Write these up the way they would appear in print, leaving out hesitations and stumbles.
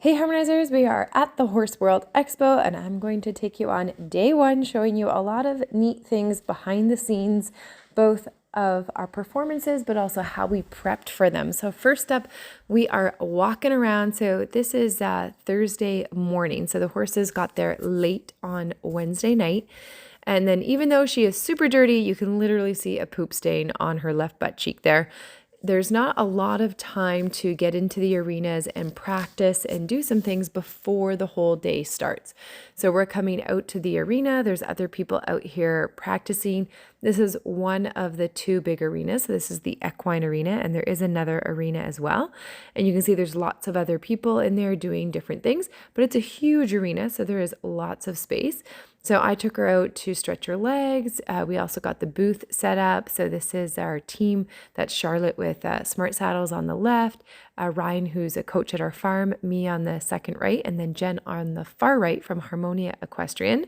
Hey Harmonizers, we are at the Horse World Expo and I'm going to take you on day one, showing you a lot of neat things behind the scenes, both of our performances, but also how we prepped for them. So first up, we are walking around. So this is Thursday morning. So the horses got there late on Wednesday night. And then even though she is super dirty, you can literally see a poop stain on her left butt cheek there. There's not a lot of time to get into the arenas and practice and do some things before the whole day starts. So we're coming out to the arena. There's other people out here practicing. This is one of the two big arenas. So this is the equine arena, and there is another arena as well. And you can see there's lots of other people in there doing different things, but it's a huge arena, so there is lots of space. So I took her out to stretch her legs. We also got the booth set up. So this is our team. That's Charlotte with Smart Saddles on the left, Ryan, who's a coach at our farm, me on the second right, and then Jen on the far right from Harmonia Equestrian.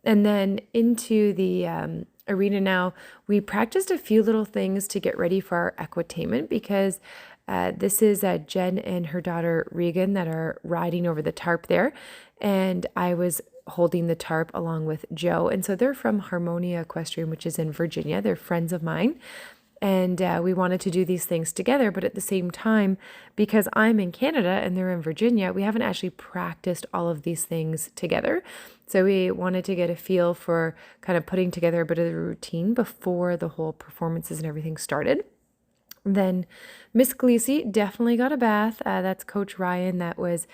And then into the arena now, we practiced a few little things to get ready for our equitainment because this is Jen and her daughter Reagan that are riding over the tarp there. And I was holding the tarp along with Joe. And so they're from Harmonia Equestrian, which is in Virginia. They're friends of mine. And we wanted to do these things together. But at the same time, because I'm in Canada and they're in Virginia, we haven't actually practiced all of these things together. So we wanted to get a feel for kind of putting together a bit of the routine before the whole performances and everything started. Then Miss Kahleesi definitely got a bath. That's Coach Ryan that was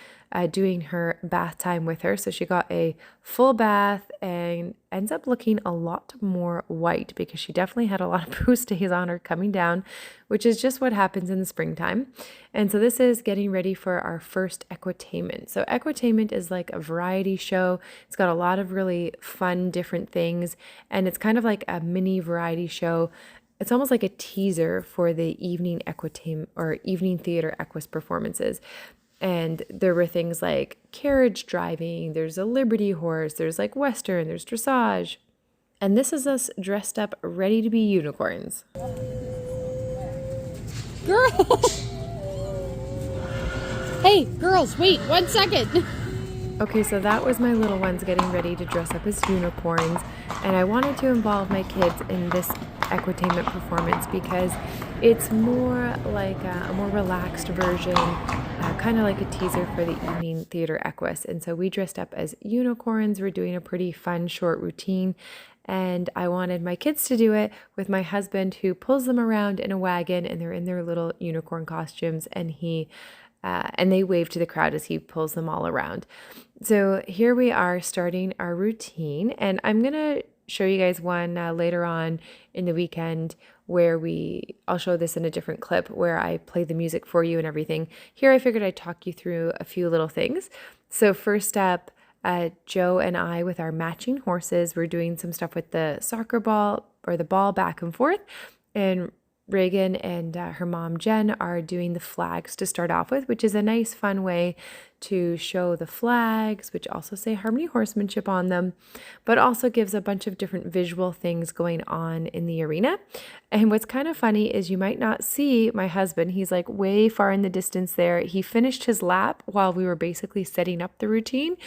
doing her bath time with her. So she got a full bath and ends up looking a lot more white because she definitely had a lot of poo stains on her coming down, which is just what happens in the springtime. And so this is getting ready for our first equitainment. So equitainment is like a variety show. It's got a lot of really fun, different things. And it's kind of like a mini variety show. It's almost like a teaser for the evening equitainment or evening theater equus performances. And there were things like carriage driving, there's a Liberty horse, there's like Western, there's dressage. And this is us dressed up, ready to be unicorns. Girl! Hey, girls, wait 1 second. Okay, so that was my little ones getting ready to dress up as unicorns, and I wanted to involve my kids in this equitainment performance because it's more like a more relaxed version, kind of like a teaser for the evening theater equus. And so we dressed up as unicorns. We're doing a pretty fun short routine, and I wanted my kids to do it with my husband, who pulls them around in a wagon, and they're in their little unicorn costumes, and they wave to the crowd as he pulls them all around. So here we are starting our routine, and I'm going to show you guys one later on in the weekend where I'll show this in a different clip where I play the music for you and everything. Here I figured I'd talk you through a few little things. So first up, Joe and I with our matching horses, we're doing some stuff with the soccer ball or the ball back and forth, and Reagan and her mom, Jen, are doing the flags to start off with, which is a nice, fun way to show the flags, which also say Harmony Horsemanship on them, but also gives a bunch of different visual things going on in the arena. And what's kind of funny is you might not see my husband. He's like way far in the distance there. He finished his lap while we were basically setting up the routine,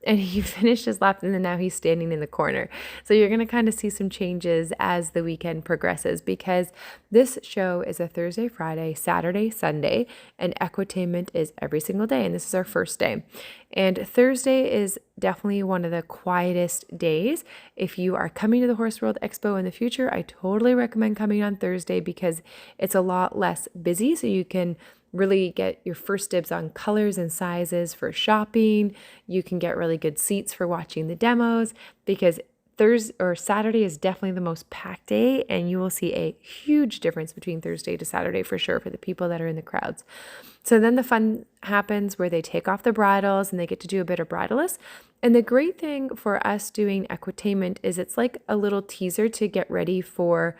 and he finished his lap, and then now he's standing in the corner. So you're going to kind of see some changes as the weekend progresses, because this show is a Thursday, Friday, Saturday, Sunday, and equitainment is every single day. And this is our first day. And Thursday is definitely one of the quietest days. If you are coming to the Horse World Expo in the future, I totally recommend coming on Thursday because it's a lot less busy. So you can really get your first dibs on colors and sizes for shopping. You can get really good seats for watching the demos because Thursday or Saturday is definitely the most packed day, and you will see a huge difference between Thursday to Saturday for sure for the people that are in the crowds. So then the fun happens where they take off the bridles and they get to do a bit of bridleless. And the great thing for us doing equitainment is it's like a little teaser to get ready for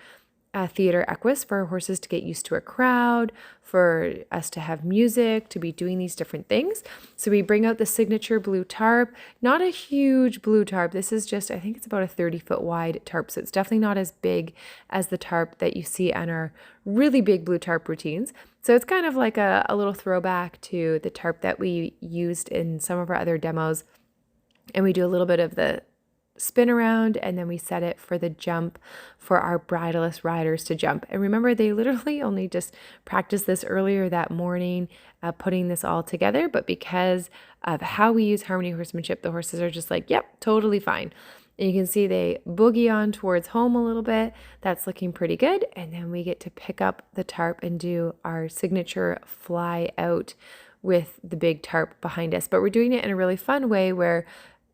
theater equus for our horses to get used to a crowd, for us to have music, to be doing these different things. So we bring out the signature blue tarp, not a huge blue tarp. This is just, I think it's about a 30-foot wide tarp. So it's definitely not as big as the tarp that you see on our really big blue tarp routines. So it's kind of like a little throwback to the tarp that we used in some of our other demos. And we do a little bit of the spin around, and then we set it for the jump for our bridleless riders to jump. And remember, they literally only just practiced this earlier that morning, putting this all together. But because of how we use harmony horsemanship, the horses are just like, yep, totally fine. And you can see they boogie on towards home a little bit. That's looking pretty good. And then we get to pick up the tarp and do our signature fly out with the big tarp behind us. But we're doing it in a really fun way where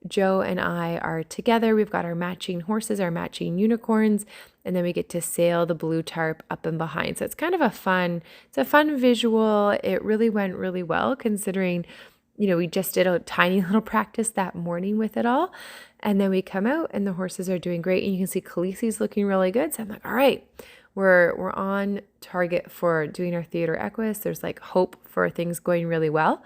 Joe and I are together. We've got our matching horses, our matching unicorns, and then we get to sail the blue tarp up and behind. So it's kind of it's a fun visual. It really went really well considering, we just did a tiny little practice that morning with it all. And then we come out and the horses are doing great. And you can see Kahleesi's looking really good. So I'm like, all right, we're on target for doing our theater equus. There's like hope for things going really well.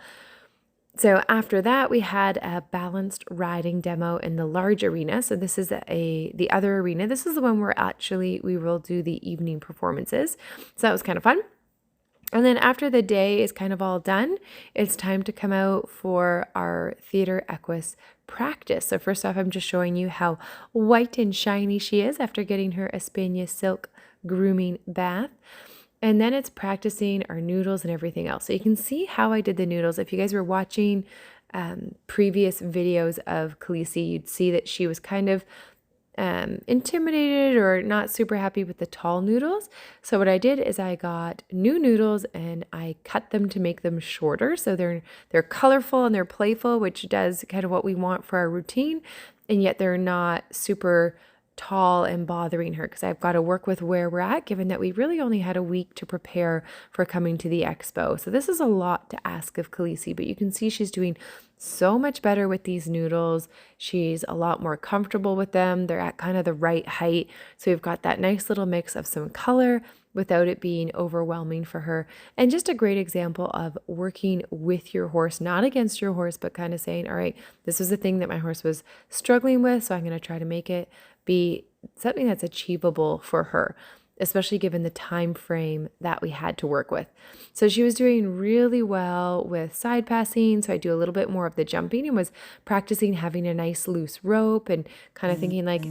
So after that, we had a balanced riding demo in the large arena. So this is the other arena. This is the one where we will do the evening performances. So that was kind of fun. And then after the day is kind of all done, it's time to come out for our theater equus practice. So first off, I'm just showing you how white and shiny she is after getting her Espana silk grooming bath. And then it's practicing our noodles and everything else. So you can see how I did the noodles. If you guys were watching previous videos of Kahleesi, you'd see that she was kind of intimidated or not super happy with the tall noodles. So what I did is I got new noodles and I cut them to make them shorter. So they're colorful and they're playful, which does kind of what we want for our routine. And yet they're not super tall and bothering her, because I've got to work with where we're at, given that we really only had a week to prepare for coming to the expo. So this is a lot to ask of Kahleesi, but you can see she's doing so much better with these noodles. She's a lot more comfortable with them. They're at kind of the right height. So we've got that nice little mix of some color without it being overwhelming for her. And just a great example of working with your horse, not against your horse, but kind of saying, all right, this was the thing that my horse was struggling with, so I'm going to try to make it be something that's achievable for her, especially given the time frame that we had to work with. So she was doing really well with side passing. So I do a little bit more of the jumping and was practicing having a nice loose rope and kind of thinking like,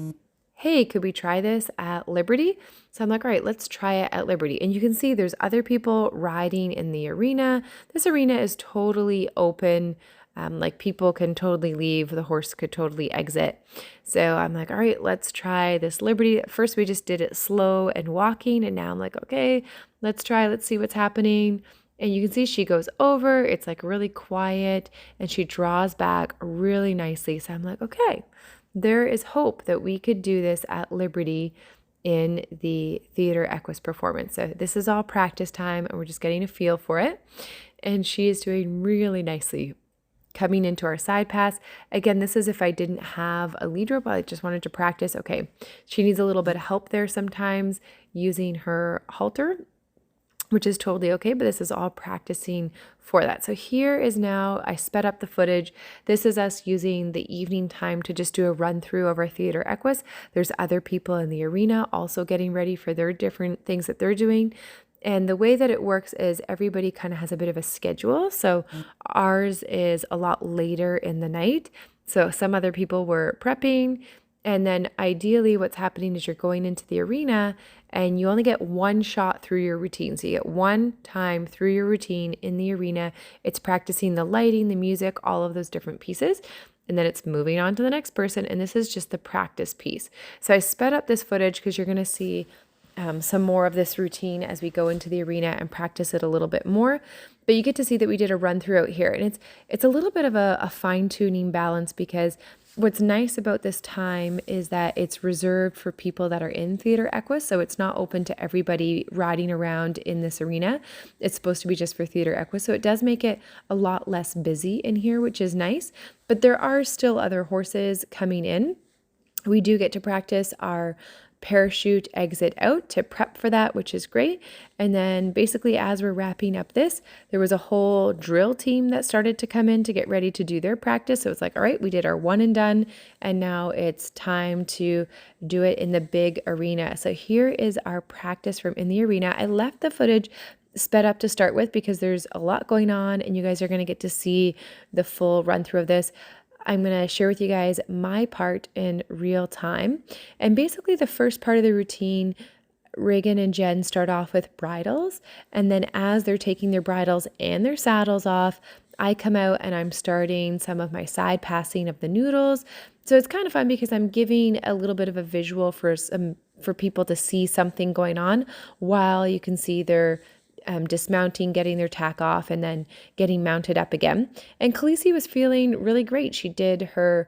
hey, could we try this at Liberty? So I'm like, all right, let's try it at Liberty. And you can see there's other people riding in the arena. This arena is totally open. Like people can totally leave, the horse could totally exit. So I'm like, all right, let's try this Liberty. At first we just did it slow and walking, and now I'm like, okay, let's see what's happening. And you can see she goes over, it's like really quiet, and she draws back really nicely. So I'm like, okay, there is hope that we could do this at Liberty in the theater equus performance. So this is all practice time and we're just getting a feel for it. And she is doing really nicely. Coming into our side pass. Again, this is if I didn't have a lead rope, I just wanted to practice. Okay, she needs a little bit of help there sometimes using her halter, which is totally okay, but this is all practicing for that. So here is now, I sped up the footage. This is us using the evening time to just do a run through of our theater equus. There's other people in the arena also getting ready for their different things that they're doing. And the way that it works is everybody kind of has a bit of a schedule. So ours is a lot later in the night. So some other people were prepping. And then ideally what's happening is you're going into the arena and you only get one shot through your routine. So you get one time through your routine in the arena. It's practicing the lighting, the music, all of those different pieces. And then it's moving on to the next person. And this is just the practice piece. So I sped up this footage because you're going to see some more of this routine as we go into the arena and practice it a little bit more. But you get to see that we did a run through out here. And it's a little bit of a fine-tuning balance, because what's nice about this time is that it's reserved for people that are in theater equus. So it's not open to everybody riding around in this arena. It's supposed to be just for theater equus. So it does make it a lot less busy in here, which is nice. But there are still other horses coming in. We do get to practice our parachute exit out to prep for that, which is great. And then basically as we're wrapping up this, there was a whole drill team that started to come in to get ready to do their practice. So it's like, all right, we did our one and done, and now it's time to do it in the big arena. So here is our practice from in the arena. I left the footage sped up to start with because there's a lot going on and you guys are going to get to see the full run through of this. I'm going to share with you guys my part in real time. And basically the first part of the routine, Reagan and Jen start off with bridles. And then as they're taking their bridles and their saddles off, I come out and I'm starting some of my side passing of the noodles. So it's kind of fun because I'm giving a little bit of a visual for people to see something going on while you can see their dismounting, getting their tack off, and then getting mounted up again. And Kahleesi was feeling really great. She did her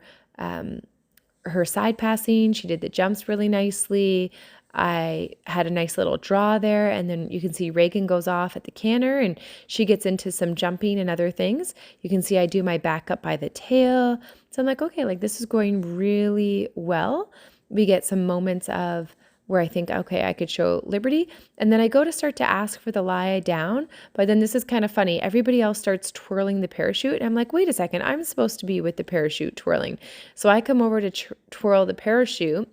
side passing. She did the jumps really nicely. I had a nice little draw there, and then you can see Reagan goes off at the canter and she gets into some jumping and other things. You can see I do my back up by the tail. So I'm like, okay, like this is going really well. We get some moments of where I think, okay, I could show Liberty. And then I go to start to ask for the lie down. But then this is kind of funny. Everybody else starts twirling the parachute. And I'm like, wait a second, I'm supposed to be with the parachute twirling. So I come over to twirl the parachute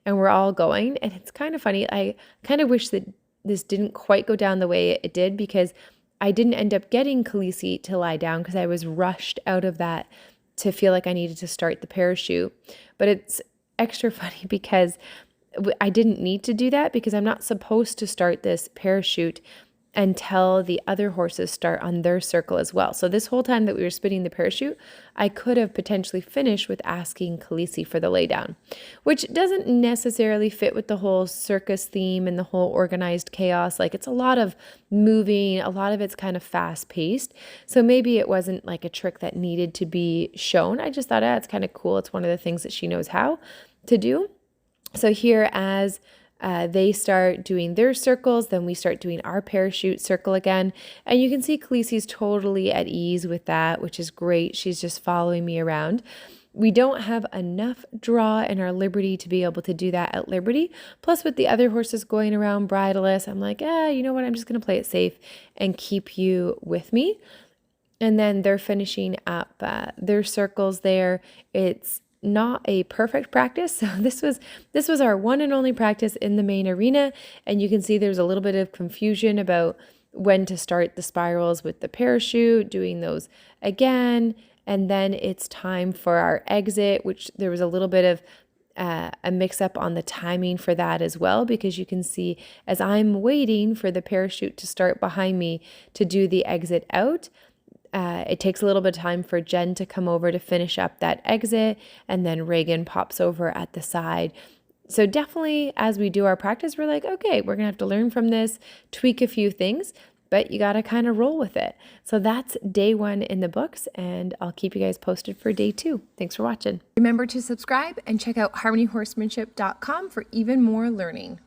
and we're all going. And it's kind of funny. I kind of wish that this didn't quite go down the way it did because I didn't end up getting Kahleesi to lie down because I was rushed out of that to feel like I needed to start the parachute. But it's extra funny because I didn't need to do that because I'm not supposed to start this parachute until the other horses start on their circle as well. So this whole time that we were spinning the parachute, I could have potentially finished with asking Kahleesi for the laydown, which doesn't necessarily fit with the whole circus theme and the whole organized chaos. Like it's a lot of moving, a lot of it's kind of fast paced. So maybe it wasn't like a trick that needed to be shown. I just thought, it's kind of cool. It's one of the things that she knows how to do. So here as they start doing their circles, then we start doing our parachute circle again. And you can see Kahleesi's totally at ease with that, which is great. She's just following me around. We don't have enough draw in our Liberty to be able to do that at Liberty. Plus with the other horses going around bridleless, I'm like, you know what? I'm just going to play it safe and keep you with me. And then they're finishing up their circles there. It's not a perfect practice. So this was our one and only practice in the main arena. And you can see there's a little bit of confusion about when to start the spirals with the parachute, doing those again. And then it's time for our exit, which there was a little bit of a mix up on the timing for that as well, because you can see as I'm waiting for the parachute to start behind me to do the exit out, it takes a little bit of time for Jen to come over to finish up that exit, and then Reagan pops over at the side. So definitely as we do our practice, we're like, okay, we're gonna have to learn from this, tweak a few things, but you gotta kind of roll with it. So that's day 1 in the books, and I'll keep you guys posted for day 2. Thanks for watching. Remember to subscribe and check out harmonyhorsemanship.com for even more learning.